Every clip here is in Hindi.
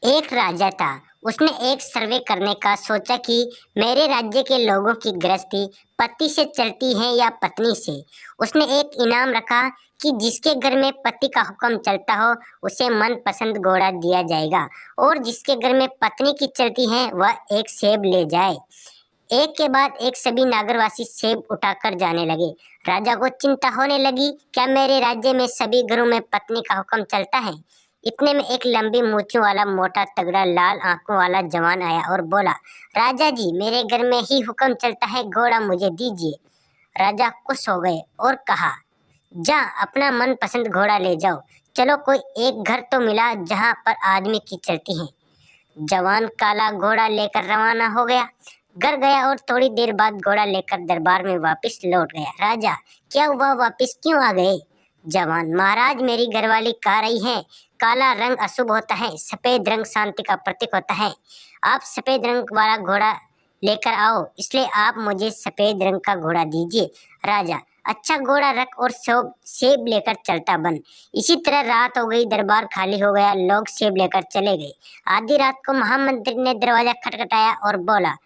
एक राजा था। उसने एक सर्वे करने का सोचा कि मेरे राज्य के लोगों की गृहस्थी पति से चलती है या पत्नी से। उसने एक इनाम रखा कि जिसके घर में पति का हुक्म चलता हो उसे मनपसंद घोड़ा दिया जाएगा और जिसके घर में पत्नी की चलती है वह एक सेब ले जाए। एक के बाद एक सभी नागरवासी सेब उठाकर जाने लगे। राजा को चिंता होने लगी, क्या मेरे राज्य में सभी घरों में पत्नी का हुक्म चलता है? इतने में एक लंबी मूंछों वाला मोटा तगड़ा लाल आंखों वाला जवान आया और बोला, राजा जी मेरे घर में ही हुक्म चलता है, घोड़ा मुझे दीजिए। राजा खुश हो गए और कहा, जा अपना मनपसंद घोड़ा ले जाओ। चलो कोई एक घर तो मिला जहाँ पर आदमी की चलती है। जवान काला घोड़ा लेकर रवाना हो गया। घर गया और थोड़ी देर बाद घोड़ा लेकर दरबार में वापस लौट गया। राजा, क्या हुआ, वापस क्यों आ गए? जवान, महाराज मेरी घरवाली कह रही है काला रंग अशुभ होता है, सफेद रंग शांति का प्रतीक होता है। आप सफेद रंग वाला घोड़ा लेकर आओ, इसलिए आप मुझे सफेद रंग का घोड़ा दीजिए। राजा, अच्छा घोड़ा रख और सेब लेकर चलता बन। इसी तरह रात हो गई, दरबार खाली हो गया, लोग सेब लेकर चले गए। आधी रात को महामंत्री ने दरवाजा खटखटाया और बोला।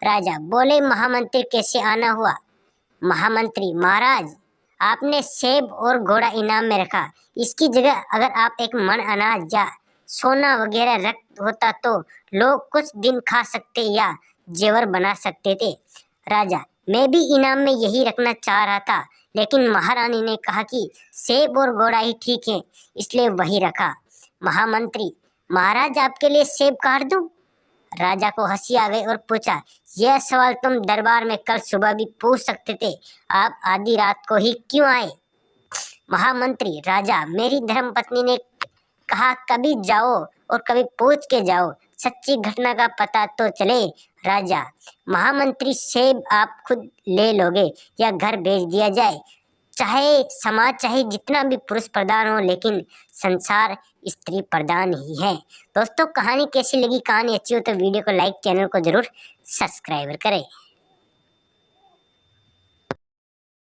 राजा बोले, महामंत्री कैसे आना हुआ? महामंत्री, महाराज आपने सेब और घोड़ा इनाम में रखा, इसकी जगह अगर आप एक मन अनाज या सोना वगैरह रख होता तो लोग कुछ दिन खा सकते या जेवर बना सकते थे। राजा, मैं भी इनाम में यही रखना चाह रहा था, लेकिन महारानी ने कहा कि सेब और घोड़ा ही ठीक है, इसलिए वही रखा। महामंत्री, महाराज आपके लिए सेब काट दूं? राजा को हंसी आ गई और पूछा, यह सवाल तुम दरबार में कल सुबह भी पूछ सकते थे, आप आधी रात को ही क्यों आए? महामंत्री, राजा मेरी धर्मपत्नी ने कहा कभी जाओ और कभी पूछ के जाओ, सच्ची घटना का पता तो चले। राजा, महामंत्री सेब आप खुद ले लोगे या घर भेज दिया जाए? चाहे समाज चाहे जितना भी पुरुष प्रधान हो, लेकिन संसार स्त्री प्रधान ही है। दोस्तों कहानी कैसी लगी? कहानी अच्छी हो तो वीडियो को लाइक, चैनल को जरूर सब्सक्राइब करें।